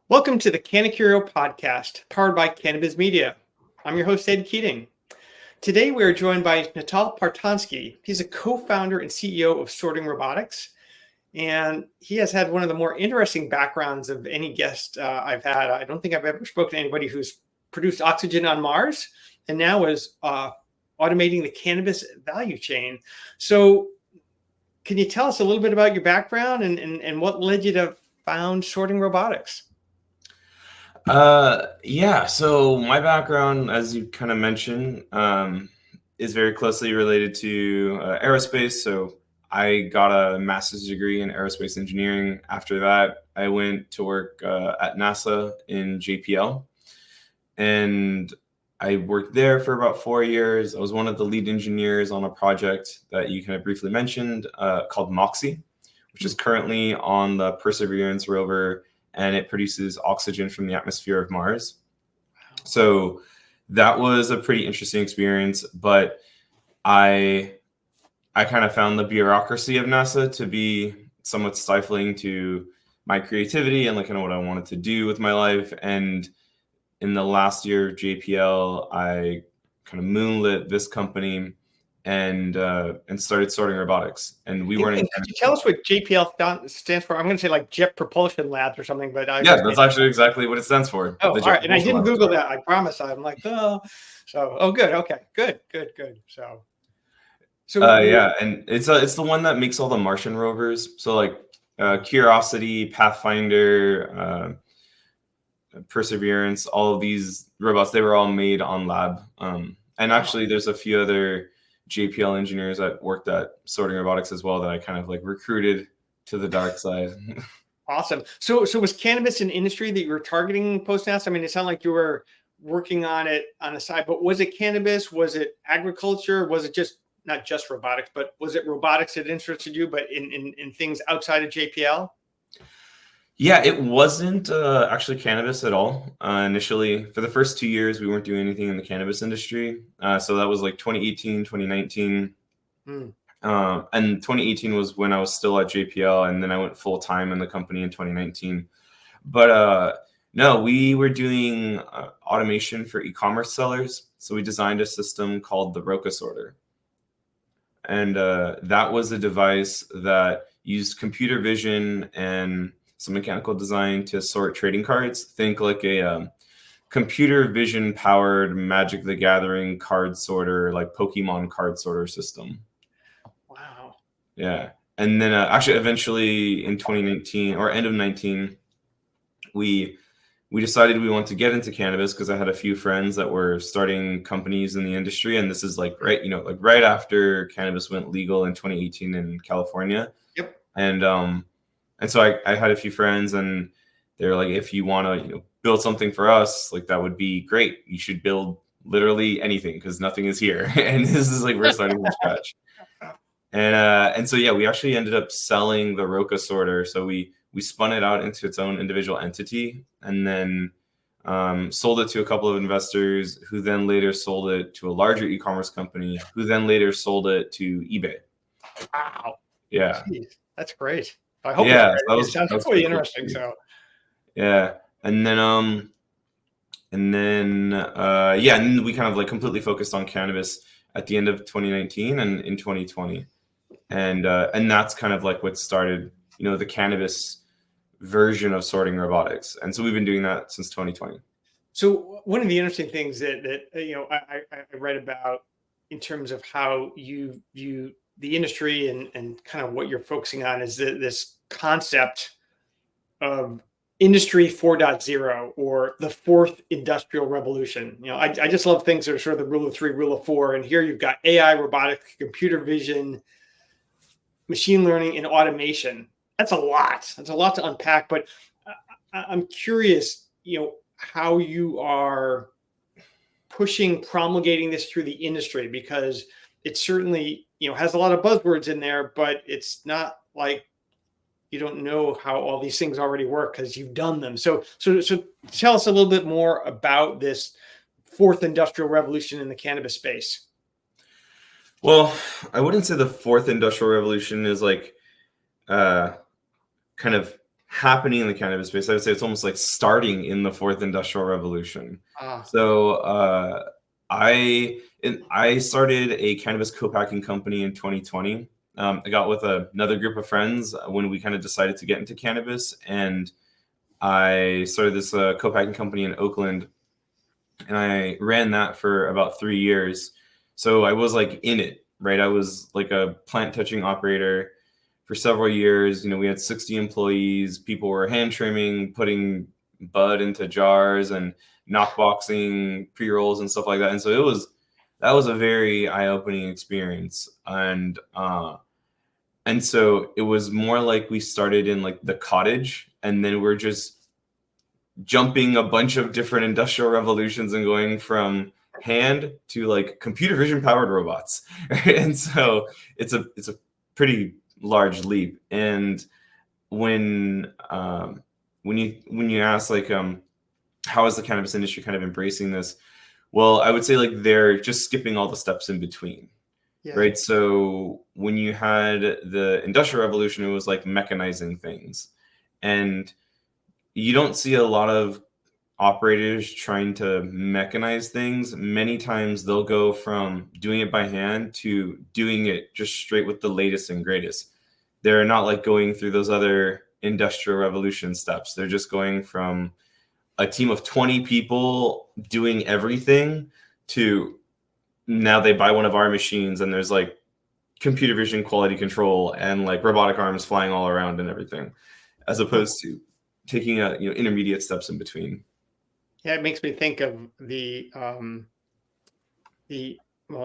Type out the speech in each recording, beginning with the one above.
Welcome to the Cannacurio Podcast, powered by Cannabis Media. I'm your host, Ed Keating. Today, we are joined by Nohtal Partansky. He's a co-founder and CEO of Sorting Robotics, and he has had one of the more interesting backgrounds of any guest I've had. I don't think I've ever spoken to anybody who's produced oxygen on Mars and now is automating the cannabis value chain. So can you tell us a little bit about your background and what led you to found Sorting Robotics? So my background, as you kind of mentioned, is very closely related to aerospace. So I got a master's degree in aerospace engineering. After that, I went to work at NASA in JPL, and I worked there for about 4 years. I was one of the lead engineers on a project that you kind of briefly mentioned called MOXIE, which is currently on the Perseverance rover, and it produces oxygen from the atmosphere of Mars. So that was a pretty interesting experience, but I kind of found the bureaucracy of NASA to be somewhat stifling to my creativity and like kind of what I wanted to do with my life. And in the last year of JPL, I kind of moonlit this company and started Sorting Robotics. And we weren't. Could you tell us what JPL stands for? I'm going to say like Jet Propulsion Labs or something, but that's actually exactly what it stands for. Oh, all right. And I didn't Google that. I promise. I'm like, oh, good. Okay, good. And it's the one that makes all the Martian rovers. So like Curiosity, Pathfinder, Perseverance, all of these robots, they were all made on lab. And actually, there's a few other JPL engineers that worked at Sorting Robotics as well that I kind of like recruited to the dark side. Awesome. So was cannabis an industry that you were targeting post-NASA? I mean, it sounded like you were working on it on the side, but was it cannabis? Was it agriculture? Was it just not just robotics, but was it robotics that interested you, but in things outside of JPL? Yeah, it wasn't actually cannabis at all. Initially, for the first 2 years, we weren't doing anything in the cannabis industry. So that was like 2018, 2019. And 2018 was when I was still at JPL, and then I went full time in the company in 2019. But no, we were doing automation for e-commerce sellers. So we designed a system called the Roca sorter. And that was a device that used computer vision and some mechanical design to sort trading cards. Think like a computer vision powered Magic the Gathering card sorter, like Pokemon card sorter system. Wow. Yeah. And then actually eventually in 2019 or end of 19, we decided we wanted to get into cannabis because I had a few friends that were starting companies in the industry. And this is like right after cannabis went legal in 2018 in California. Yep. And so I had a few friends, and they're like, if you want to build something for us, like that would be great. You should build literally anything because nothing is here. And this is like we're starting from scratch. And so, yeah, we actually ended up selling the Roca sorter. So we spun it out into its own individual entity and then sold it to a couple of investors who then later sold it to a larger e-commerce company who then later sold it to eBay. Wow. Yeah. Jeez, that's great. I hope it sounds really interesting. So yeah. And then and then we kind of like completely focused on cannabis at the end of 2019 and in 2020. And that's kind of like what started, the cannabis version of Sorting Robotics. And so we've been doing that since 2020. So one of the interesting things that I read about in terms of how you view the industry and kind of what you're focusing on is this concept of Industry 4.0 or the fourth industrial revolution. I just love things that are sort of the rule of three, rule of four. And here you've got AI, robotics, computer vision, machine learning, and automation. That's a lot. That's a lot to unpack. But I'm curious, how you are promulgating this through the industry, because it certainly, has a lot of buzzwords in there, but it's not like you don't know how all these things already work because you've done them. So tell us a little bit more about this fourth industrial revolution in the cannabis space. Well, I wouldn't say the fourth industrial revolution is like kind of happening in the cannabis space. I would say it's almost like starting in the fourth industrial revolution. Ah, So I started a cannabis co-packing company in 2020. I got with another group of friends when we kind of decided to get into cannabis, and I started this co-packing company in Oakland, and I ran that for about 3 years. So I was like in it, right? I was like a plant touching operator for several years. We had 60 employees. People were hand trimming, putting bud into jars, and knockboxing pre-rolls and stuff like that. And so that was a very eye-opening experience. And so it was more like we started in like the cottage, and then we're just jumping a bunch of different industrial revolutions and going from hand to like computer vision powered robots. And so it's a pretty large leap. And when you ask like how is the cannabis industry kind of embracing this, well, I would say like they're just skipping all the steps in between. yeah, Right. So when you had the industrial revolution, it was like mechanizing things. And you don't see a lot of operators trying to mechanize things. Many times they'll go from doing it by hand to doing it just straight with the latest and greatest. They're not like going through those other industrial revolution steps. They're just going from a team of 20 people doing everything to now they buy one of our machines and there's like computer vision quality control and like robotic arms flying all around and everything, as opposed to taking intermediate steps in between. yeah. It makes me think of well,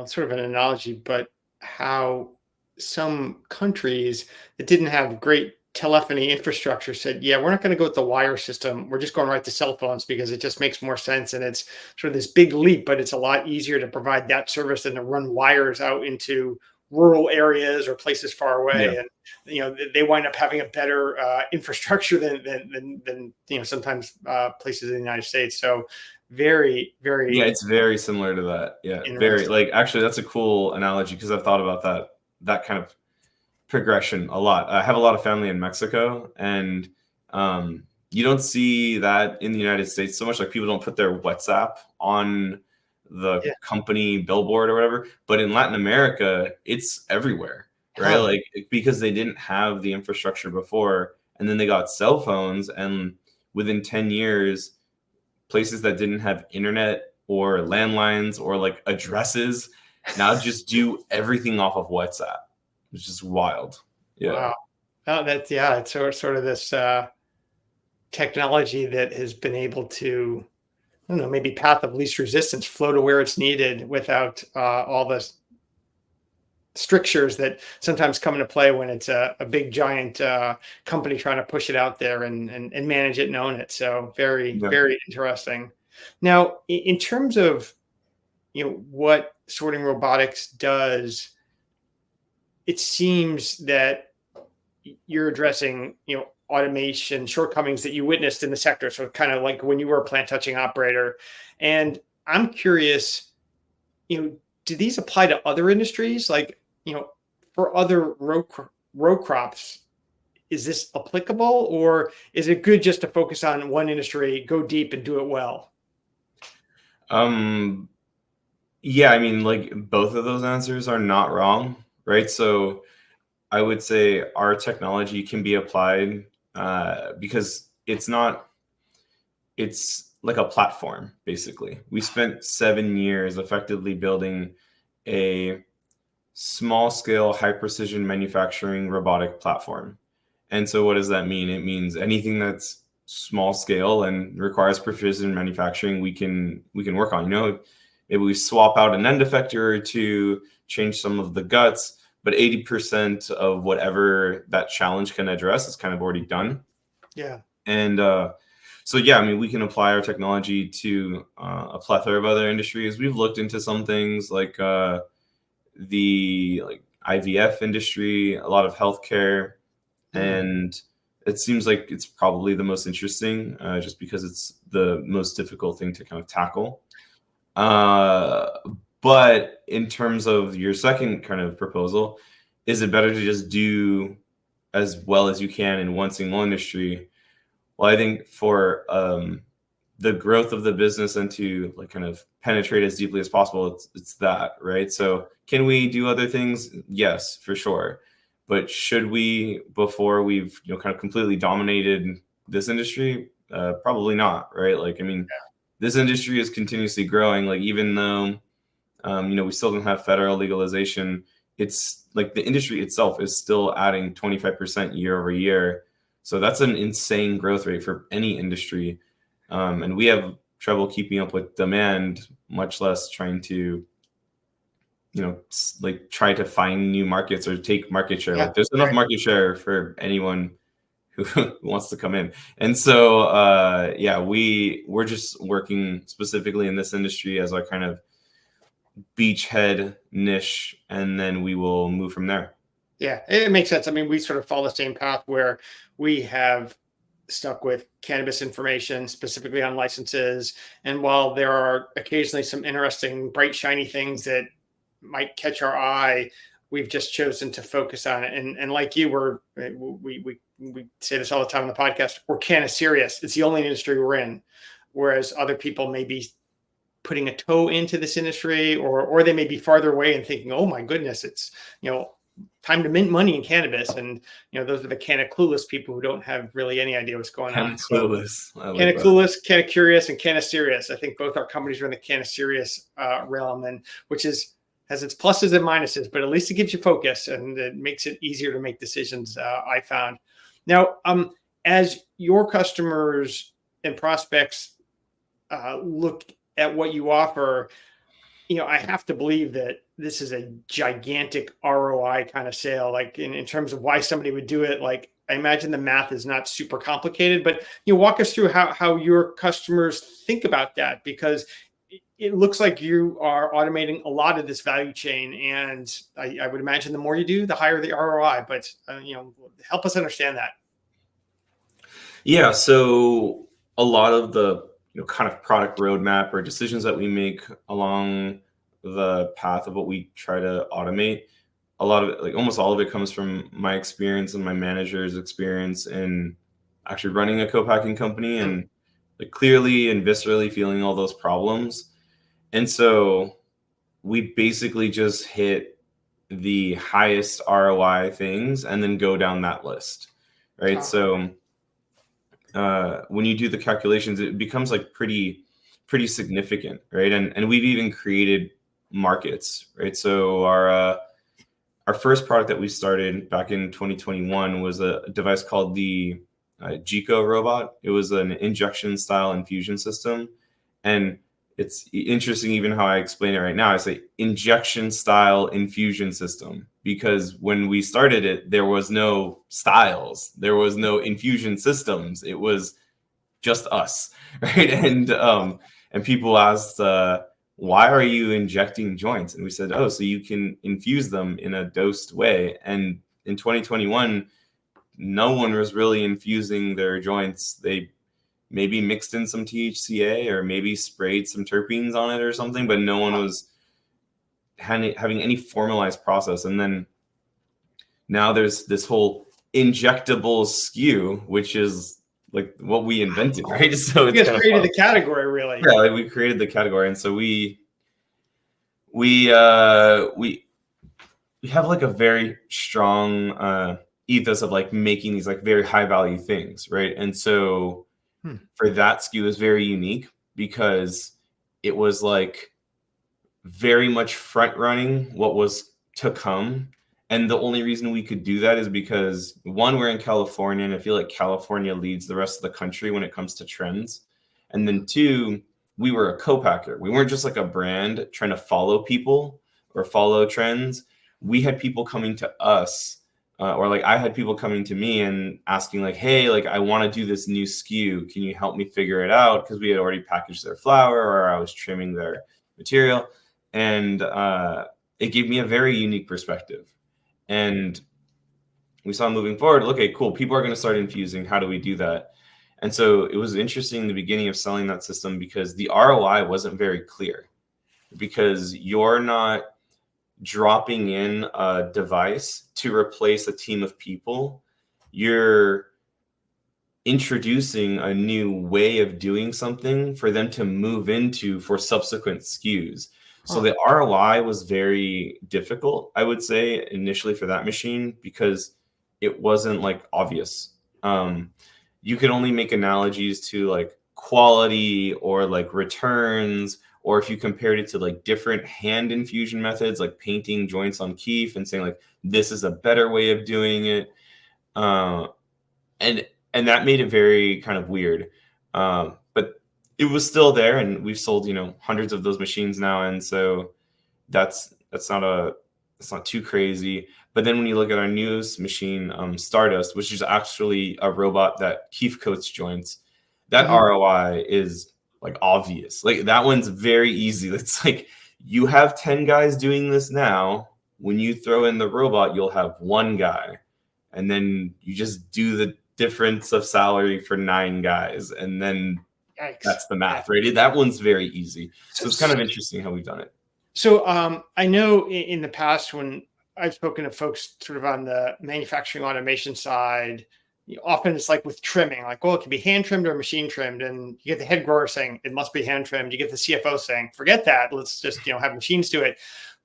it's sort of an analogy, but how some countries that didn't have great telephony infrastructure said, yeah, we're not going to go with the wire system. We're just going right to cell phones because it just makes more sense. And it's sort of this big leap, but it's a lot easier to provide that service than to run wires out into rural areas or places far Yeah. away. And, they wind up having a better infrastructure than sometimes places in the United States. So very, Yeah, very it's very similar to that. Yeah, very interesting. like actually that's a cool analogy because I've thought about that kind of progression a lot. I have a lot of family in Mexico, and you don't see that in the United States so much. Like people don't put their WhatsApp on the Yeah. company billboard or whatever, but in Latin America, it's everywhere, right? Huh. Like because they didn't have the infrastructure before, and then they got cell phones, and within 10 years places that didn't have internet or landlines or like addresses now just do everything off of WhatsApp, which is wild. Yeah. Wow. Oh, that's yeah. It's sort of this technology that has been able to, I don't know, maybe path of least resistance, flow to where it's needed without all the strictures that sometimes come into play when it's a big giant company trying to push it out there and manage it and own it. So very, Yeah. very interesting. Now, in terms of what Sorting Robotics does, it seems that you're addressing automation shortcomings that you witnessed in the sector, so kind of like when you were a plant touching operator. And I'm curious, do these apply to other industries, like for other row crops? Is this applicable, or is it good just to focus on one industry, go deep and do it well? um yeah, I mean like both of those answers are not wrong, right? So I would say our technology can be applied because it's like a platform. Basically, we spent 7 years effectively building a small scale, high precision manufacturing robotic platform. And so what does that mean? It means anything that's small scale and requires precision manufacturing, we can work on. Maybe we swap out an end effector to change some of the guts, but 80% of whatever that challenge can address is kind of already done. Yeah. And so yeah, I mean, we can apply our technology to a plethora of other industries. We've looked into some things like the like IVF industry, a lot of healthcare, Mm. and it seems like it's probably the most interesting, just because it's the most difficult thing to kind of tackle. Uh, but in terms of your second kind of proposal, is it better to just do as well as you can in one single industry? Well, I think for the growth of the business and to like kind of penetrate as deeply as possible, it's that, right? So can we do other things? Yes, for sure. But should we, before we've kind of completely dominated this industry? Probably not, right? Like, I mean, this industry is continuously growing. Like, even though we still don't have federal legalization, it's like the industry itself is still adding 25% year over year. So that's an insane growth rate for any industry. And we have trouble keeping up with demand, much less trying to, like try to find new markets or take market share. Like there's enough market share for anyone who wants to come in. And so, we're just working specifically in this industry as our kind of beachhead niche, and then we will move from there. Yeah, it makes sense. I mean, we sort of follow the same path where we have stuck with cannabis information, specifically on licenses. And while there are occasionally some interesting, bright, shiny things that might catch our eye, we've just chosen to focus on it. And like you, we say this all the time on the podcast, we're canna serious. It's the only industry we're in. Whereas other people may be putting a toe into this industry, or they may be farther away and thinking, oh my goodness, it's, time to mint money in cannabis. And, those are the canna clueless people who don't have really any idea what's going on. Clueless. Canna clueless, canna curious, and canna serious. I think both our companies are in the canna serious realm, and which has its pluses and minuses, but at least it gives you focus and it makes it easier to make decisions. I found. Now, as your customers and prospects look at what you offer, I have to believe that this is a gigantic ROI kind of sale. Like in terms of why somebody would do it, like I imagine the math is not super complicated, but walk us through how your customers think about that, because it looks like you are automating a lot of this value chain. And I would imagine the more you do, the higher the ROI, but help us understand that. Yeah. So a lot of the kind of product roadmap or decisions that we make along the path of what we try to automate, a lot of it, like almost all of it, comes from my experience and my manager's experience in actually running a co-packing company and like clearly and viscerally feeling all those problems. And so we basically just hit the highest ROI things and then go down that list, right? So when you do the calculations, it becomes like pretty significant, right? And we've even created markets, right? So our first product that we started back in 2021 was a device called the Gico robot. It was an injection style infusion system, and it's interesting even how I explain it right now. I say injection style infusion system because when we started it, there was no styles, there was no infusion systems. It was just us, right? And people asked, why are you injecting joints? And we said, oh, so you can infuse them in a dosed way. And in 2021, no one was really infusing their joints. They maybe mixed in some THCA or maybe sprayed some terpenes on it or something, but no one was having any formalized process. And then now there's this whole injectable SKU, which is like what we invented, right? So you guys created the category, really. Yeah, like we created the category, and so we have like a very strong ethos of like making these like very high value things, right? And so for that SKU is very unique because it was like very much front running what was to come. And the only reason we could do that is because one, we're in California, and I feel like California leads the rest of the country when it comes to trends. And then two, we were a co-packer. We weren't just like a brand trying to follow people or follow trends. We had people coming to us, or like I had people coming to me and asking like, hey, like I want to do this new SKU. Can you help me figure it out? Because we had already packaged their flower or I was trimming their material. And it gave me a very unique perspective. And we saw moving forward, okay, cool. People are going to start infusing. How do we do that? And so it was interesting in the beginning of selling that system because the ROI wasn't very clear because you're not dropping in a device to replace a team of people. You're introducing a new way of doing something for them to move into for subsequent SKUs. So the ROI was very difficult, I would say, initially for that machine because it wasn't like obvious. You could only make analogies to like quality or like returns, or if you compared it to like different hand infusion methods, like painting joints on keef and saying like, this is a better way of doing it. And that made it very kind of weird. But it was still there, and we've sold, hundreds of those machines now. And so that's not too crazy. But then when you look at our newest machine, Stardust, which is actually a robot that keef coats joints, that ROI is like obvious. Like that one's very easy. It's like you have 10 guys doing this now. When you throw in the robot, you'll have one guy. And then you just do the difference of salary for 9 guys. And then that's the math, right? That one's very easy. So it's kind of interesting how we've done it. So I know in the past when I've spoken to folks sort of on the manufacturing automation side, often it's like with trimming, like, well, it can be hand trimmed or machine trimmed. And you get the head grower saying it must be hand trimmed. You get the CFO saying, forget that. Let's just, have machines do it.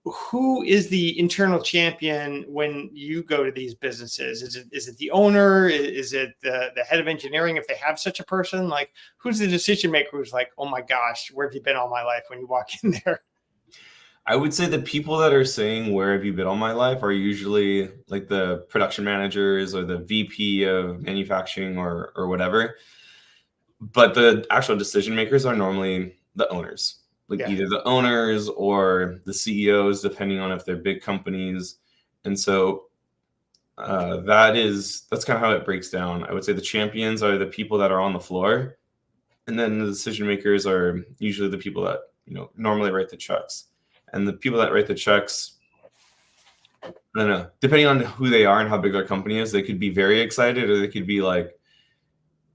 Who is the internal champion when you go to these businesses? Is it the owner? Is it the head of engineering, if they have such a person? Like, who's the decision maker who's like, oh my gosh, where have you been all my life when you walk in there? I would say the people that are saying, where have you been all my life, are usually like the production managers or the VP of manufacturing or whatever. But the actual decision makers are normally the owners. Either the owners or the CEOs, depending on if they're big companies. And so that's kind of how it breaks down. I would say the champions are the people that are on the floor. And then the decision makers are usually the people that, normally write the checks. And the people that write the checks, I don't know, depending on who they are and how big their company is, they could be very excited or they could be like,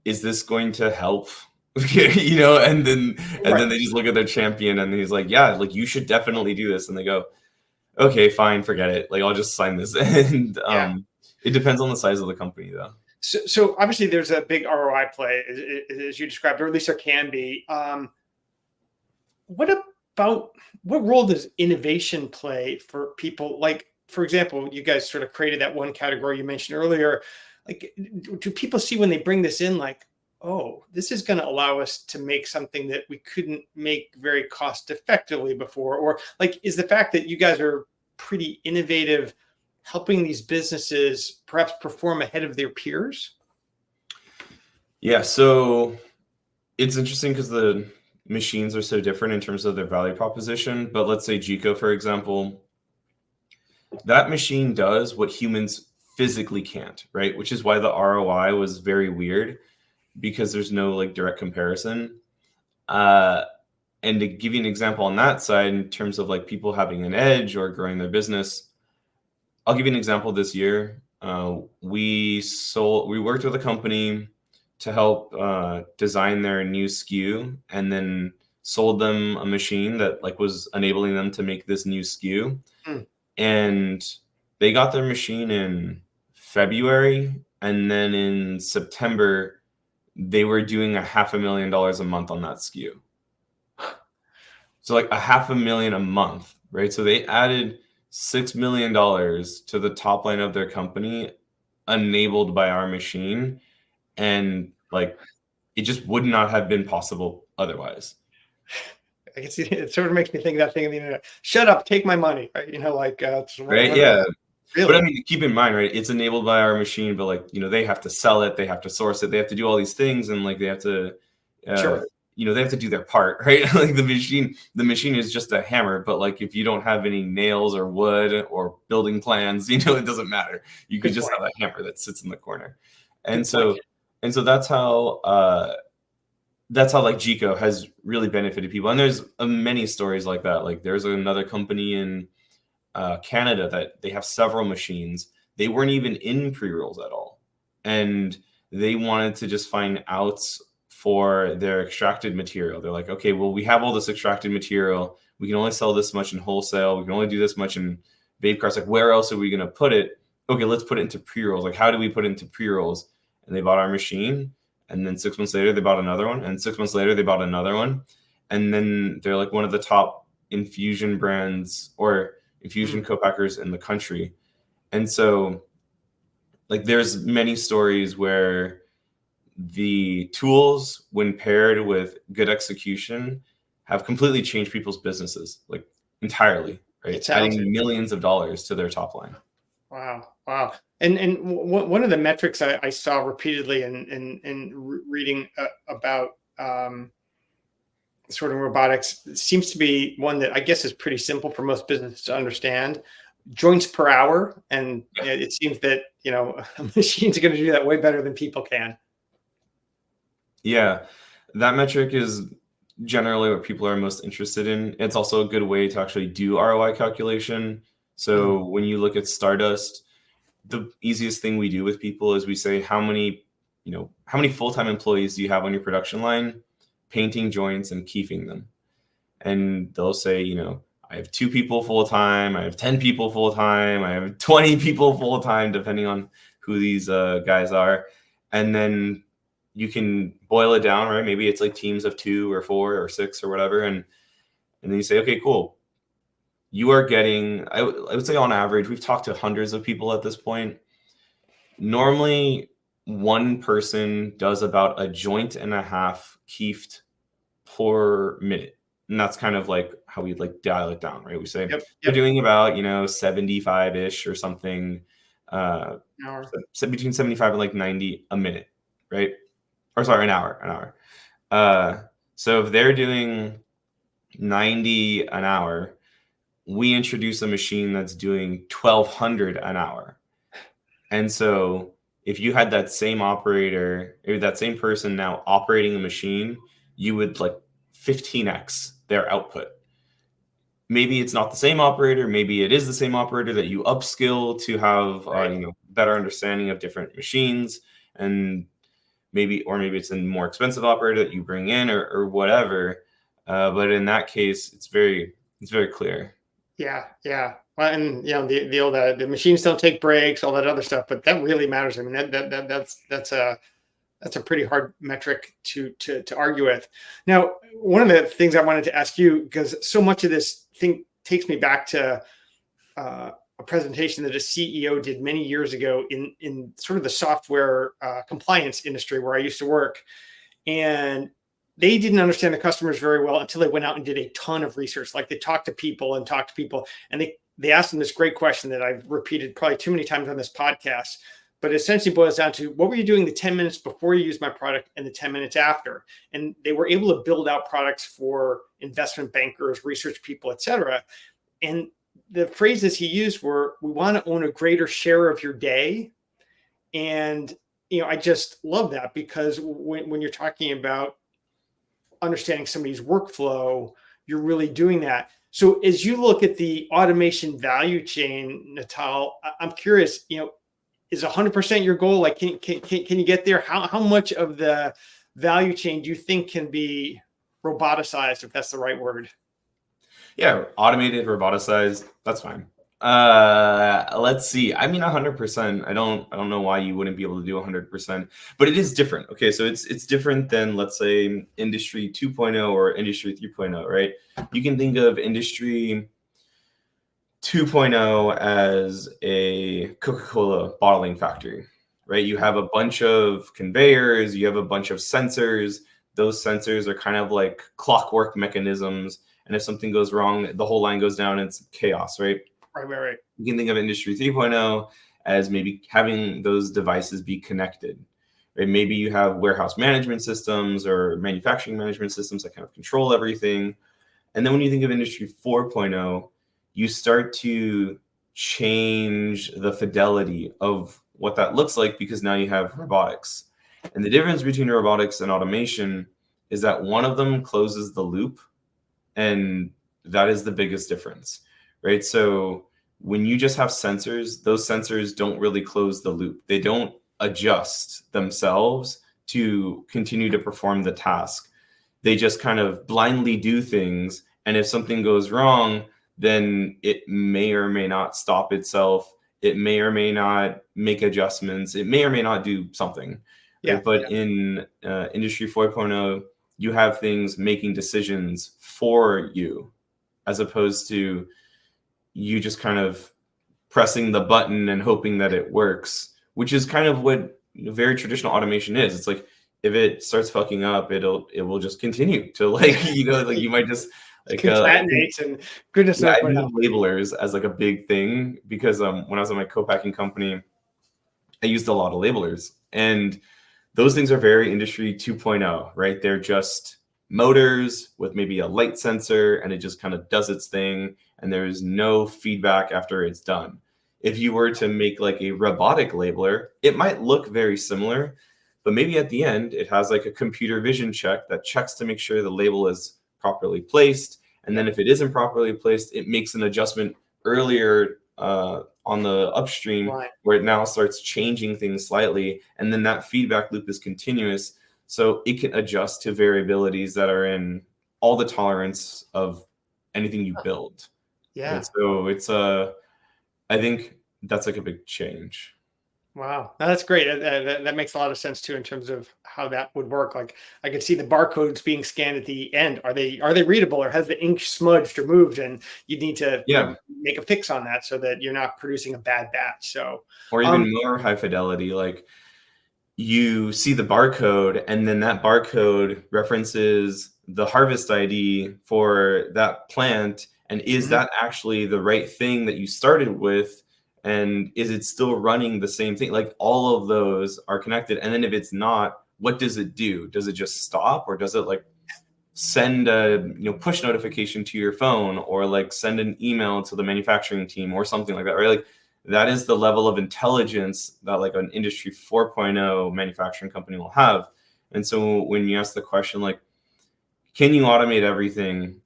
is this going to help? And then they just look at their champion and he's like, yeah, like you should definitely do this. And they go, okay, fine, forget it. Like I'll just sign this. And it depends on the size of the company though. So obviously there's a big ROI play as you described, or at least there can be. What role does innovation play for people? Like, for example, you guys sort of created that one category you mentioned earlier. Like, do people see when they bring this in, like, oh, this is going to allow us to make something that we couldn't make very cost effectively before? Or like, is the fact that you guys are pretty innovative helping these businesses perhaps perform ahead of their peers? Yeah, so it's interesting because the machines are so different in terms of their value proposition. But let's say Gico, for example, that machine does what humans physically can't, right? Which is why the ROI was very weird, because there's no like direct comparison. And to give you an example on that side, in terms of like people having an edge or growing their business, I'll give you an example this year. We worked with a company to help design their new SKU, and then sold them a machine that like was enabling them to make this new SKU. And they got their machine in February, and then in September they were doing $500,000 a month on that SKU. So like $500,000 a month, right? So they added $6 million to the top line of their company enabled by our machine. And like, it just would not have been possible otherwise. I can see it sort of makes me think of that thing on the internet. Shut up, take my money. Right? Right. Yeah. Really? But I mean, keep in mind, right? It's enabled by our machine, but like, they have to sell it, they have to source it, they have to do all these things, and like they have to, they have to do their part, right? Like the machine is just a hammer, but like if you don't have any nails or wood or building plans, it doesn't matter. You could just have a hammer that sits in the corner, and so that's how like Gico has really benefited people. And there's many stories like that. Like there's another company in Canada that they have several machines. They weren't even in pre-rolls at all, and they wanted to just find outs for their extracted material. They're like, okay, well, we have all this extracted material. We can only sell this much in wholesale. We can only do this much in vape carts. Like, where else are we going to put it? Okay, let's put it into pre-rolls. Like, how do we put it into pre-rolls? And they bought our machine, And then 6 months later, they bought another one. And 6 months later, they bought another one. And then they're like one of the top infusion brands or infusion co-packers in the country. And so like there's many stories where the tools, when paired with good execution, have completely changed people's businesses, like entirely, right? Adding millions of dollars to their top line. Wow. And one of the metrics I saw repeatedly in reading about Sorting Robotics seems to be one that I guess is pretty simple for most businesses to understand. Joints per hour, and it seems that machines are going to do that way better than people can. Yeah, that metric is generally what people are most interested in. It's also a good way to actually do ROI calculation. So when you look at Stardust, the easiest thing we do with people is we say, how many full-time employees do you have on your production line painting joints and keefing them? And they'll say, I have 2 people full-time, I have 10 people full-time, I have 20 people full-time, depending on who these guys are. And then you can boil it down, right? Maybe it's like teams of 2 or 4 or 6 or whatever. And then you say, okay, cool. You are getting, I would say on average, we've talked to hundreds of people at this point. Normally, one person does about a joint and a half keefed per minute. And that's kind of like how we like dial it down, right? We say you're doing about, 75-ish or something, between 75 and like 90 a minute, right? Or sorry, an hour. So if they're doing 90 an hour, we introduce a machine that's doing 1,200 an hour. And so if you had that same operator, or that same person now operating a machine, you would like 15x their output. Maybe it's not the same operator. Maybe it is the same operator that you upskill to have better understanding of different machines, and maybe it's a more expensive operator that you bring in or whatever. But in that case, it's very clear. Yeah. Well, and the old the machines don't take breaks, all that other stuff, but that really matters. I mean, that's a pretty hard metric to argue with. Now, one of the things I wanted to ask you, because so much of this thing takes me back to a presentation that a CEO did many years ago in sort of the software compliance industry where I used to work, and they didn't understand the customers very well until they went out and did a ton of research. Like they talked to people, and they asked them this great question that I've repeated probably too many times on this podcast, but it essentially boils down to, what were you doing the 10 minutes before you used my product and the 10 minutes after? And they were able to build out products for investment bankers, research people, et cetera. And the phrases he used were, we want to own a greater share of your day. And, I just love that, because when you're talking about understanding somebody's workflow, you're really doing that. So as you look at the automation value chain, Nohtal, I'm curious, is 100% your goal? Like, can you get there? How much of the value chain do you think can be roboticized, if that's the right word? Yeah, automated, roboticized, that's fine. Let's see. I mean, 100%. I don't know why you wouldn't be able to do 100%, but it is different. Okay, so it's different than, let's say, Industry 2.0 or Industry 3.0, right? You can think of Industry 2.0 as a Coca-Cola bottling factory, right? You have a bunch of conveyors, you have a bunch of sensors. Those sensors are kind of like clockwork mechanisms. And if something goes wrong, the whole line goes down, and it's chaos, right? Right. You can think of Industry 3.0 as maybe having those devices be connected. Right? Maybe you have warehouse management systems or manufacturing management systems that kind of control everything. And then when you think of Industry 4.0, you start to change the fidelity of what that looks like, because now you have robotics. And the difference between robotics and automation is that one of them closes the loop, and that is the biggest difference, right? So when you just have sensors, those sensors don't really close the loop. They don't adjust themselves to continue to perform the task. They just kind of blindly do things. And if something goes wrong, then it may or may not stop itself. It may or may not make adjustments. It may or may not do something. Yeah. right? But in Industry 4.0, you have things making decisions for you, as opposed to you just kind of pressing the button and hoping that it works, which is kind of what very traditional automation is. It's like if it starts fucking up, it will just continue to like like you might just like Concatenates and goodness yeah, knows I what view else. labelers as like a big thing because when I was at my co-packing company, I used a lot of labelers, and those things are very industry 2.0, right? They're just motors with maybe a light sensor, and it just kind of does its thing, and there's no feedback after it's done. If you were to make like a robotic labeler, it might look very similar, but maybe at the end it has like a computer vision check that checks to make sure the label is properly placed. And then if it isn't properly placed, it makes an adjustment earlier on the upstream Right. where it now starts changing things slightly. And then that feedback loop is continuous. So it can adjust to variabilities that are in all the tolerance of anything you build. Yeah. Right? So it's I think that's like a big change. Wow, that's great. That makes a lot of sense too in terms of how that would work. Like I could see the barcodes being scanned at the end. Are they readable, or has the ink smudged or moved? And you need to Yeah. make a fix on that so that you're not producing a bad batch. So, Or even more high fidelity, like you see the barcode and then that barcode references the harvest ID for that plant. And is that actually the right thing that you started with? And is it still running the same thing? Like all of those are connected. And then if it's not, what does it do? Does it just stop, or does it like send a push notification to your phone, or like send an email to the manufacturing team or something like that, right? Like that is the level of intelligence that like an industry 4.0 manufacturing company will have. And so when you ask the question like, can you automate everything?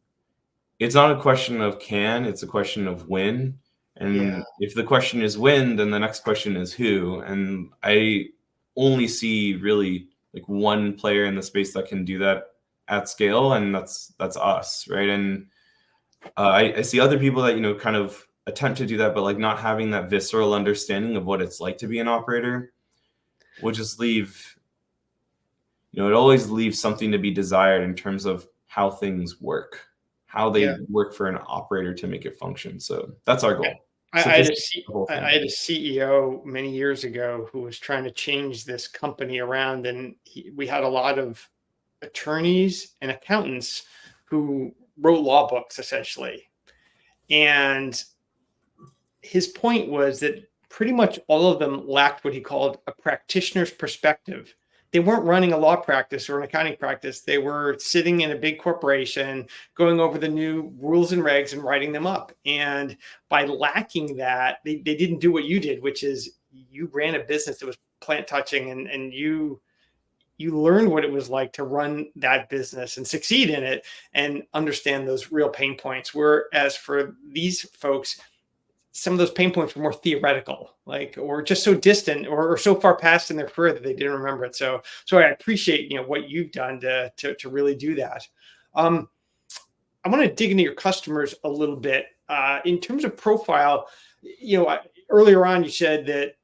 It's not a question of can, it's a question of when. And if the question is when, then the next question is who. And I only see really like one player in the space that can do that at scale, and that's us, right? And I see other people that kind of attempt to do that, but like not having that visceral understanding of what it's like to be an operator will just leave, it always leaves something to be desired in terms of how things work, how they work for an operator to make it function. So that's our goal. I had a CEO many years ago who was trying to change this company around, and we had a lot of attorneys and accountants who wrote law books essentially. And his point was that pretty much all of them lacked what he called a practitioner's perspective. They weren't running a law practice or an accounting practice. They were sitting in a big corporation, going over the new rules and regs and writing them up. And by lacking that, they didn't do what you did, which is you ran a business that was plant touching, and you learned what it was like to run that business and succeed in it and understand those real pain points. Whereas for these folks, some of those pain points were more theoretical, like, or just so distant or so far past in their career that they didn't remember it. So I appreciate, what you've done to really do that. I want to dig into your customers a little bit in terms of profile. Earlier on, you said that,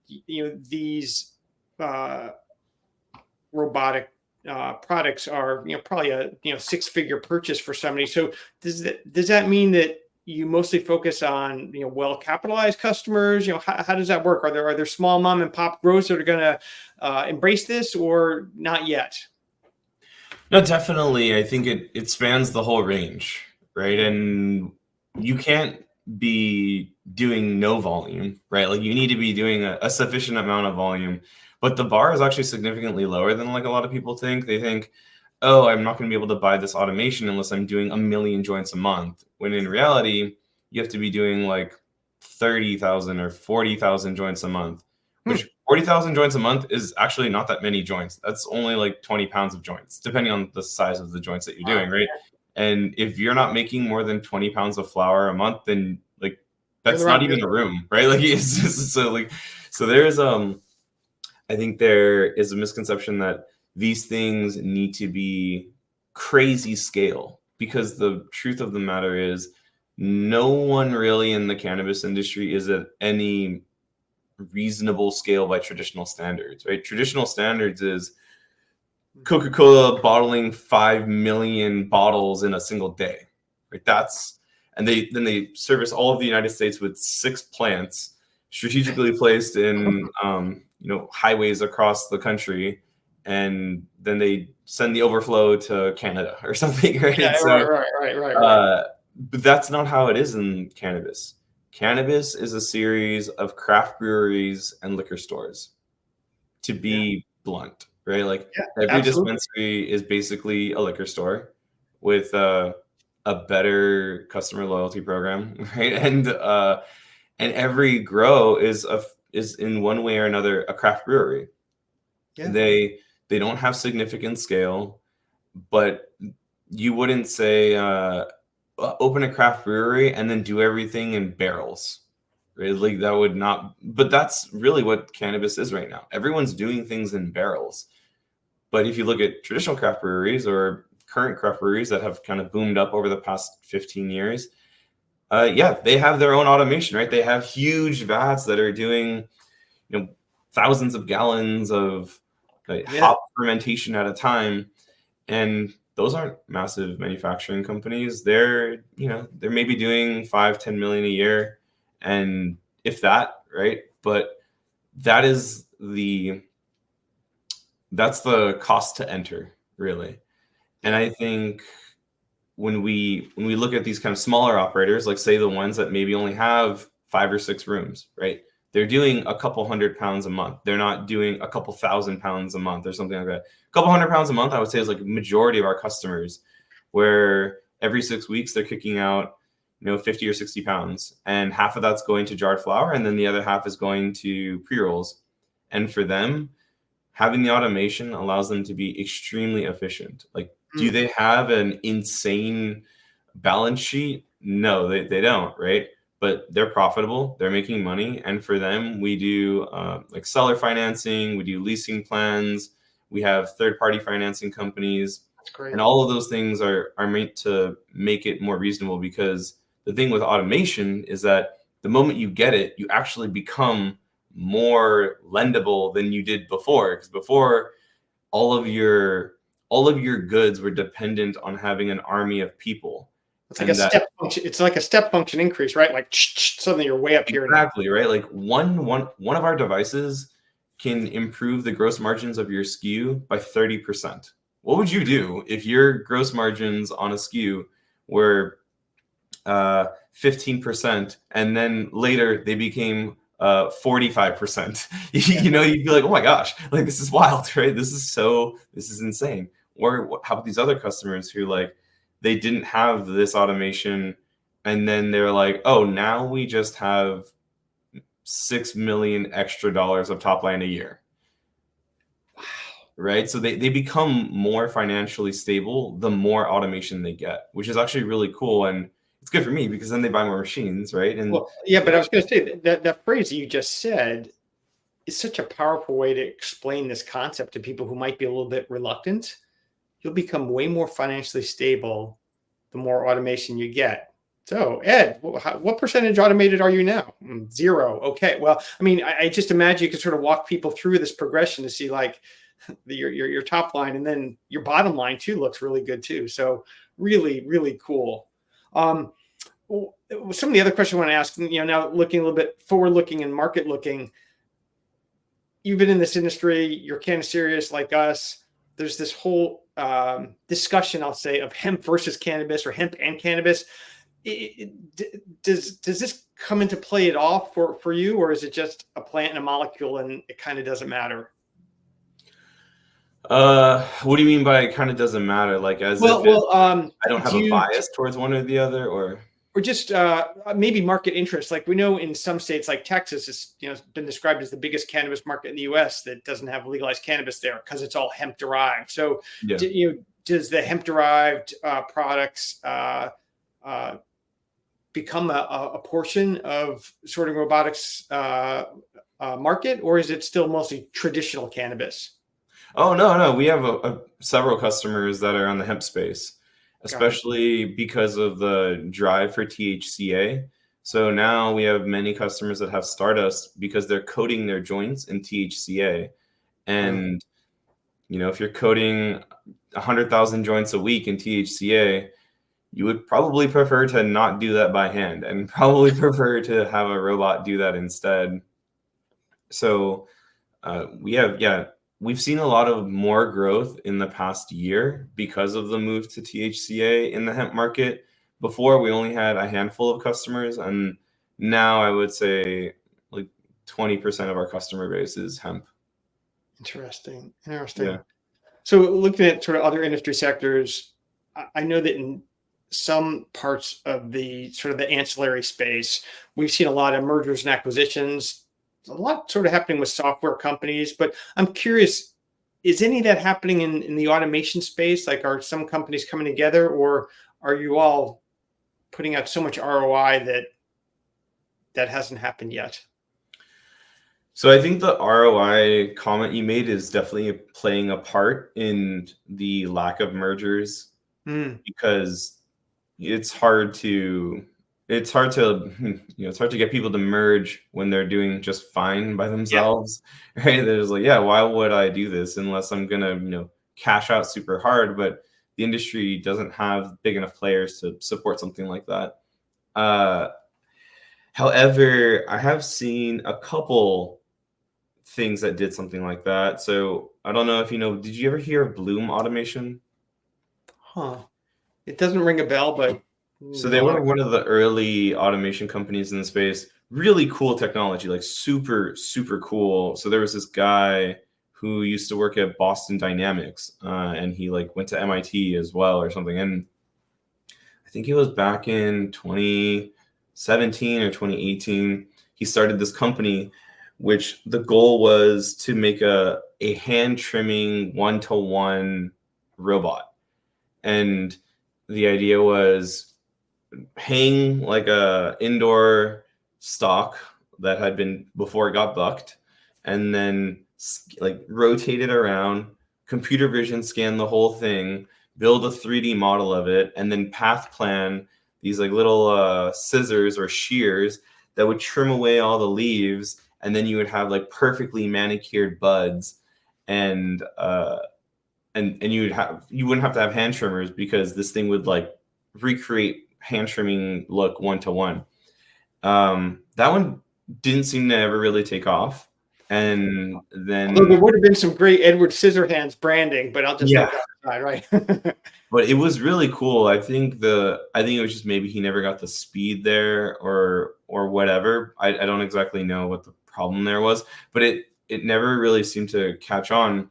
these robotic products are, probably a, six-figure purchase for somebody. So does that mean that you mostly focus on, well-capitalized customers? How does that work? Are there small mom and pop growers that are going to embrace this, or not yet? No, definitely. I think it spans the whole range, right? And you can't be doing no volume, right? Like you need to be doing a sufficient amount of volume, but the bar is actually significantly lower than like a lot of people think. They think, oh, I'm not going to be able to buy this automation unless I'm doing 1 million joints a month. When in reality, you have to be doing like 30,000 or 40,000 joints a month, which 40,000 joints a month is actually not that many joints. That's only like 20 pounds of joints, depending on the size of the joints that you're doing, right? And if you're not making more than 20 pounds of flour a month, then like that's not even a room, right? Like it's just, so there's I think there is a misconception that these things need to be crazy scale, because the truth of the matter is no one really in the cannabis industry is at any reasonable scale by traditional standards, right? Traditional standards is Coca-Cola bottling 5 million bottles in a single day, right? And they service all of the United States with 6 plants strategically placed in highways across the country, and then they send the overflow to Canada or something, right? Yeah, So, right. but that's not how it is in cannabis. Cannabis is a series of craft breweries and liquor stores, to be blunt, right? Like Yeah, every absolutely. dispensary is basically a liquor store with a better customer loyalty program, right? And every grow is in one way or another a craft brewery. Yeah. They don't have significant scale, but you wouldn't say open a craft brewery and then do everything in barrels, right? Like that would not. But that's really what cannabis is right now. Everyone's doing things in barrels. But if you look at traditional craft breweries or current craft breweries that have kind of boomed up over the past 15 years, they have their own automation, right? They have huge vats that are doing, thousands of gallons of hop fermentation at a time, and those aren't massive manufacturing companies. They're maybe doing 5-10 million a year, and if that, right? But that is that's the cost to enter, really. And I think when we look at these kind of smaller operators, like say the ones that maybe only have 5 or 6 rooms, right? They're doing a couple £100 a month. They're not doing a couple £1,000 a month or something like that. A couple £100 a month, I would say, is like a majority of our customers, where every 6 weeks they're kicking out 50 or 60 pounds, and half of that's going to jarred flower, and then the other half is going to pre-rolls. And for them, having the automation allows them to be extremely efficient. Like, do they have an insane balance sheet? No, they don't, right? But they're profitable, they're making money. And for them, we do like seller financing, we do leasing plans, we have third-party financing companies. That's great. And all of those things are meant to make it more reasonable, because the thing with automation is that the moment you get it, you actually become more lendable than you did before. Because before, all of your goods were dependent on having an army of people. It's like a step function. It's like a step function increase, right? Like suddenly you're way up here. Exactly, right? Like one of our devices can improve the gross margins of your SKU by 30%. What would you do if your gross margins on a SKU were 15%, and then later they became 45%? You'd be like, oh my gosh, like this is wild, right? This is insane. Or how about these other customers who, like, they didn't have this automation, and then they're like, oh, now we just have $6 million extra of top line a year. Wow. Right? So they become more financially stable the more automation they get, which is actually really cool. And it's good for me because then they buy more machines, right? And but I was going to say that phrase that you just said is such a powerful way to explain this concept to people who might be a little bit reluctant. You'll become way more financially stable the more automation you get. So, Ed, what percentage automated are you now? 0. Okay. Well, I mean, I just imagine you could sort of walk people through this progression to see, like, your top line, and then your bottom line too looks really good too. So really, really cool. Some of the other questions I want to ask, now looking a little bit forward looking and market looking, you've been in this industry, you're kind of serious like us. There's this whole discussion, I'll say, of hemp versus cannabis, or hemp and cannabis. Does this come into play at all for you, or is it just a plant and a molecule and it kind of doesn't matter? What do you mean by it kind of doesn't matter? Like, I don't have a bias towards one or the other, or just maybe market interest. Like, we know in some states like Texas, it's been described as the biggest cannabis market in the U.S. that doesn't have legalized cannabis there because it's all hemp derived. So, does the hemp derived products become a portion of Sorting Robotics market, or is it still mostly traditional cannabis? Oh, no. We have several customers that are on the hemp space, especially because of the drive for THCA. So now we have many customers that have Stardust because they're coating their joints in THCA. And, if you're coating 100,000 joints a week in THCA, you would probably prefer to not do that by hand and probably prefer to have a robot do that instead. So we've seen a lot of more growth in the past year because of the move to THCA in the hemp market. Before, we only had a handful of customers, and now I would say like 20% of our customer base is hemp. Interesting. Yeah. So looking at sort of other industry sectors, I know that in some parts of the sort of the ancillary space, we've seen a lot of mergers and acquisitions, a lot sort of happening with software companies. But I'm curious, is any of that happening in the automation space? Like, are some companies coming together, or are you all putting out so much ROI that hasn't happened yet? So I think the ROI comment you made is definitely playing a part in the lack of mergers because it's hard to it's hard to get people to merge when they're doing just fine by themselves. Right? They're just like, yeah, why would I do this unless I'm gonna cash out super hard? But the industry doesn't have big enough players to support something like that. However, I have seen a couple things that did something like that. So I don't know if did you ever hear of Bloom Automation? Huh. It doesn't ring a bell, but So they were one of the early automation companies in the space. Really cool technology, like super, super cool. So there was this guy who used to work at Boston Dynamics, and he went to MIT as well or something. And I think it was back in 2017 or 2018. He started this company, which the goal was to make a hand trimming one-to-one robot. And the idea was hang like a indoor stock that had been before it got bucked, and then rotate it around, computer vision scan the whole thing, build a 3D model of it, and then path plan these little scissors or shears that would trim away all the leaves, and then you would have perfectly manicured buds, and you wouldn't have to have hand trimmers because this thing would recreate hand trimming look one-to-one. That one didn't seem to ever really take off. And then there would have been some great Edward Scissorhands branding, but I'll just leave that aside, right? But it was really cool. I think it was just maybe he never got the speed there or whatever. I don't exactly know what the problem there was, but it never really seemed to catch on.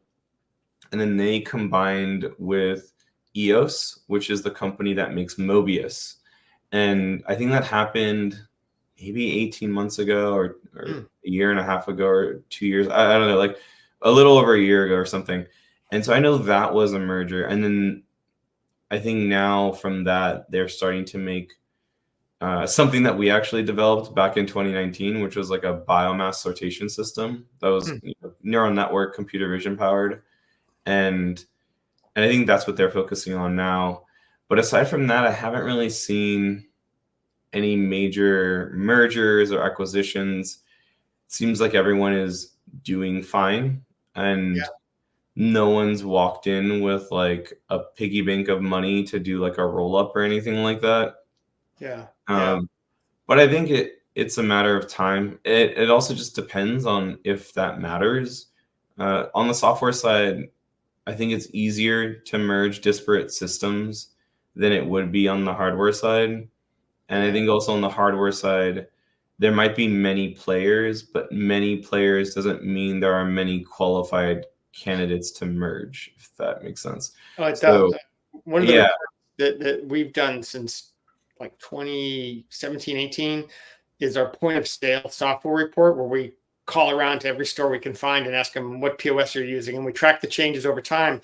And then they combined with EOS, which is the company that makes Mobius. And I think that happened maybe 18 months ago or a year and a half ago or 2 years. I don't know, a little over a year ago or something. And so I know that was a merger. And then I think now from that, they're starting to make something that we actually developed back in 2019, which was a biomass sortation system that was neural network, computer vision powered. And I think that's what they're focusing on now. But aside from that, I haven't really seen any major mergers or acquisitions. It seems like everyone is doing fine, and no one's walked in with a piggy bank of money to do a roll up or anything like that. But I think it's a matter of time. It also just depends on if that matters. On the software side, I think it's easier to merge disparate systems than it would be on the hardware side. And I think also on the hardware side, there might be many players, but many players doesn't mean there are many qualified candidates to merge, if that makes sense. Oh, it does. One of the reports that we've done since 2017, 18 is our point of sale software report, where we call around to every store we can find and ask them what POS you're using. And we track the changes over time.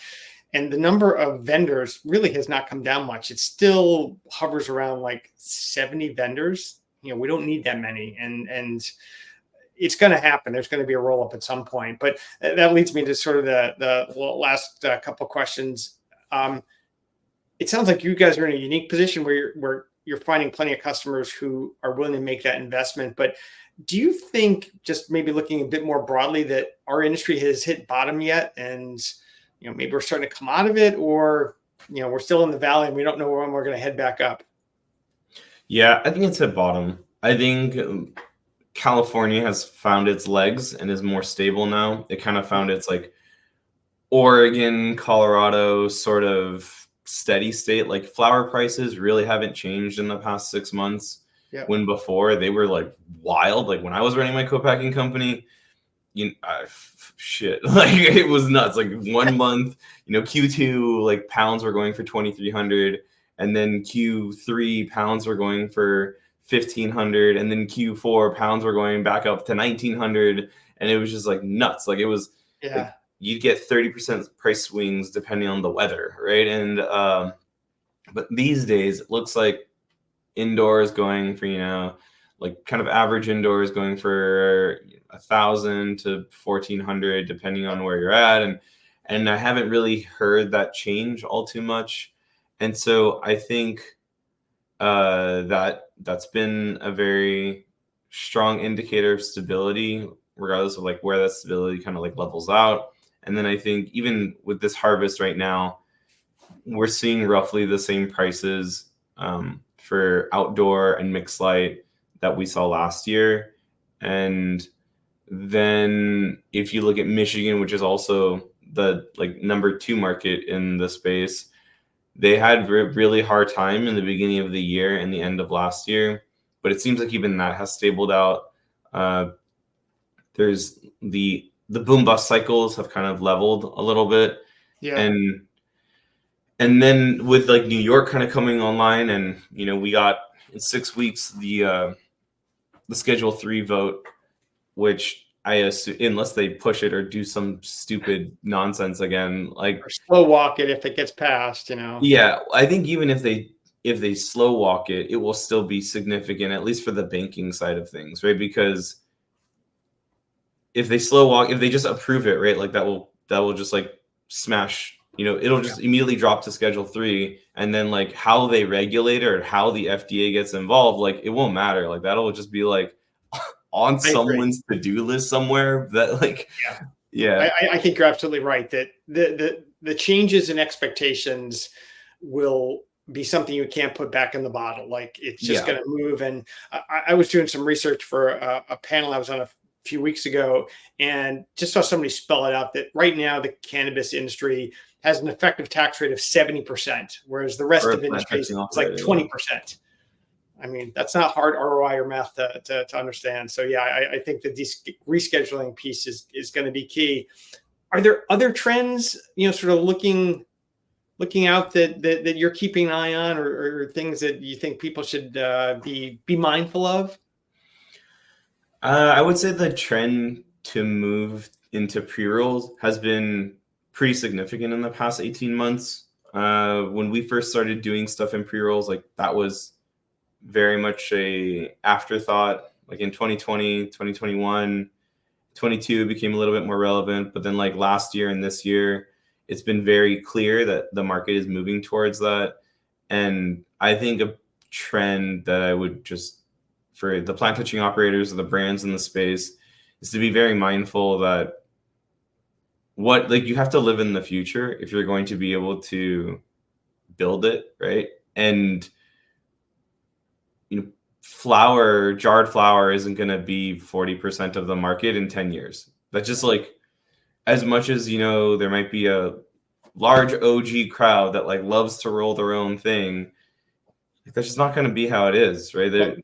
And the number of vendors really has not come down much. It still hovers around 70 vendors. We don't need that many. And it's going to happen. There's going to be a roll up at some point. But that leads me to sort of the last couple of questions. It sounds like you guys are in a unique position where you're finding plenty of customers who are willing to make that investment. But do you think, just maybe looking a bit more broadly, that our industry has hit bottom yet, and maybe we're starting to come out of it, or we're still in the valley and we don't know when we're going to head back up? Yeah, I think it's at bottom. I think California has found its legs and is more stable now. It kind of found its like Oregon, Colorado sort of steady state. Like flower prices really haven't changed in the past 6 months. Yeah. When before they were like wild. Like when I was running my co-packing company, shit, like it was nuts. Like 1 month, Q2, like pounds were going for 2,300, and then Q3 pounds were going for 1,500, and then Q4 pounds were going back up to 1,900, and it was just like nuts. Like it was, like, you'd get 30% price swings depending on the weather, right? And but these days it looks like indoors going for like kind of average indoors going for 1,000 to 1,400 depending on where you're at, and I haven't really heard that change all too much. And so I think that's been a very strong indicator of stability, regardless of like where that stability kind of like levels out. And then I think even with this harvest right now, we're seeing roughly the same prices for outdoor and mixed light that we saw last year. And then if you look at Michigan, which is also the like number 2 market in the space, they had really hard time in the beginning of the year and the end of last year, but it seems like even that has stabled out. There's the boom bust cycles have kind of leveled a little bit. Yeah. And then with like New York kind of coming online, and we got in 6 weeks the Schedule 3 vote, which I assume, unless they push it or do some stupid nonsense again, like, or slow walk it if it gets passed, Yeah, I think even if they slow walk it, it will still be significant, at least for the banking side of things, right? Because if they slow walk, if they just approve it, right, like that will just like smash, it'll just immediately drop to Schedule 3, and then like how they regulate it or how the FDA gets involved, like it won't matter. Like that'll just be like on someone's to-do list somewhere that like, yeah. I think you're absolutely right that the changes in expectations will be something you can't put back in the bottle. Like it's just going to move. And I was doing some research for a panel I was on a few weeks ago, and just saw somebody spell it out that right now the cannabis industry has an effective tax rate of 70%, whereas the rest of industry is like 20%. I mean, that's not hard ROI or math to understand. So yeah, I think that this rescheduling piece is going to be key. Are there other trends, sort of looking out that you're keeping an eye on, or things that you think people should be mindful of? I would say the trend to move into pre-rolls has been pretty significant in the past 18 months. When we first started doing stuff in pre-rolls, like that was very much a afterthought. Like in 2020, 2021, 22 became a little bit more relevant, but then like last year and this year, it's been very clear that the market is moving towards that. And I think a trend that I would just, for the plant touching operators or the brands in the space, is to be very mindful that you have to live in the future if you're going to be able to build it, right? And jarred flower isn't going to be 40% of the market in 10 years. That's just like, as much as, there might be a large OG crowd that like loves to roll their own thing, that's just not going to be how it is, right?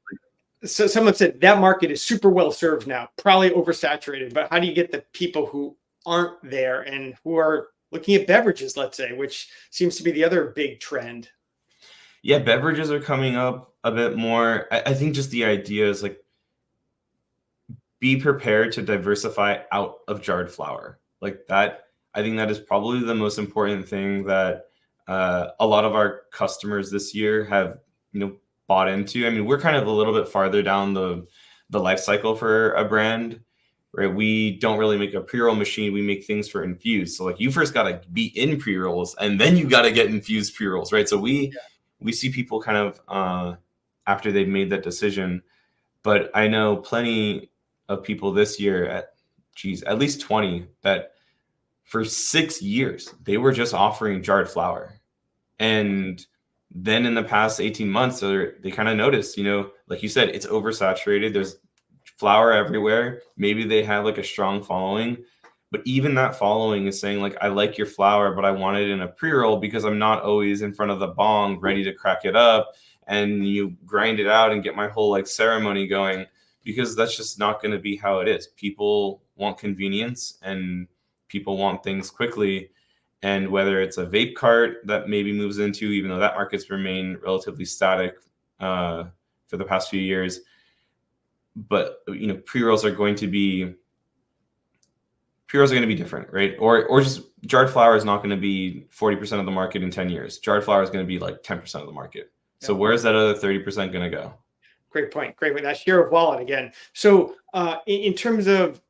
So someone said that market is super well served now, probably oversaturated, but how do you get the people who aren't there and who are looking at beverages, let's say, which seems to be the other big trend? Yeah, beverages are coming up a bit more. I think just the idea is like, be prepared to diversify out of jarred flower. Like that, I think that is probably the most important thing that a lot of our customers this year have, bought into. I mean, we're kind of a little bit farther down the life cycle for a brand, right? We don't really make a pre-roll machine. We make things for infused. So like you first got to be in pre-rolls, and then you got to get infused pre-rolls, right? So we see people kind of after they've made that decision. But I know plenty of people this year at least 20 that for 6 years, they were just offering jarred flower. And then in the past 18 months, they kind of noticed, like you said, it's oversaturated. There's flower everywhere. Maybe they have like a strong following, but even that following is saying like, I like your flower, but I want it in a pre-roll because I'm not always in front of the bong ready to crack it up and you grind it out and get my whole like ceremony going, because that's just not going to be how it is. People want convenience and people want things quickly. And whether it's a vape cart that maybe moves into, even though that market's remained relatively static for the past few years, but pre-rolls are going to be different, right? Or just jarred flower is not going to be 40% of the market in 10 years. Jarred flower is going to be like 10% of the market. So where's that other 30% going to go? Great point. That share of wallet again. So in terms of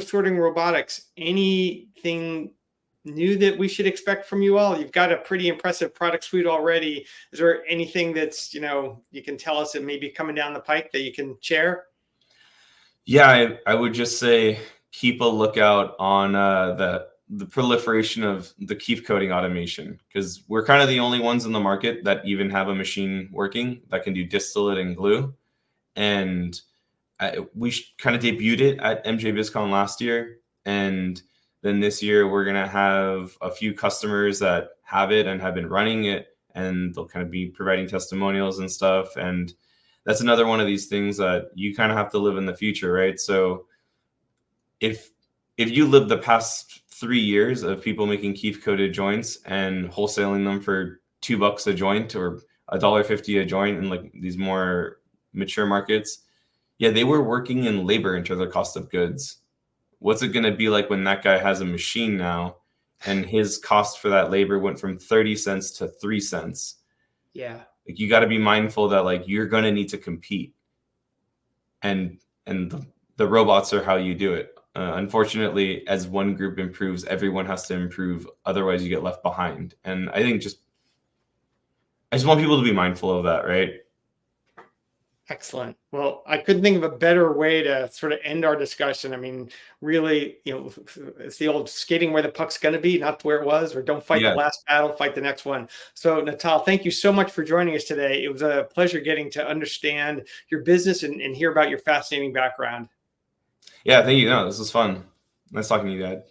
Sorting Robotics, anything new that we should expect from you all? You've got a pretty impressive product suite already. Is there anything that's you can tell us that may be coming down the pike that you can share? Yeah, I would just say keep a lookout on the proliferation of the keef coating automation, because we're kind of the only ones in the market that even have a machine working that can do distillate and glue. And we kind of debuted it at MJBizCon last year. And then this year, we're going to have a few customers that have it and have been running it, and they'll kind of be providing testimonials and stuff. And that's another one of these things that you kind of have to live in the future, right? So if you live the past 3 years of people making keef coated joints and wholesaling them for $2 a joint or $1.50 a joint in like these more mature markets, yeah, they were working in labor into their cost of goods. What's it going to be like when that guy has a machine now and his cost for that labor went from 30 cents to 3 cents? Yeah. Like, you got to be mindful that like you're going to need to compete, and the robots are how you do it. Unfortunately, as one group improves, everyone has to improve. Otherwise, you get left behind. And I think I just want people to be mindful of that, right? Excellent. Well, I couldn't think of a better way to sort of end our discussion. I mean, really, it's the old skating where the puck's going to be, not where it was, or don't fight the last battle, fight the next one. So, Nohtal, thank you so much for joining us today. It was a pleasure getting to understand your business and hear about your fascinating background. Yeah, thank you. No, this was fun. Nice talking to you, Dad.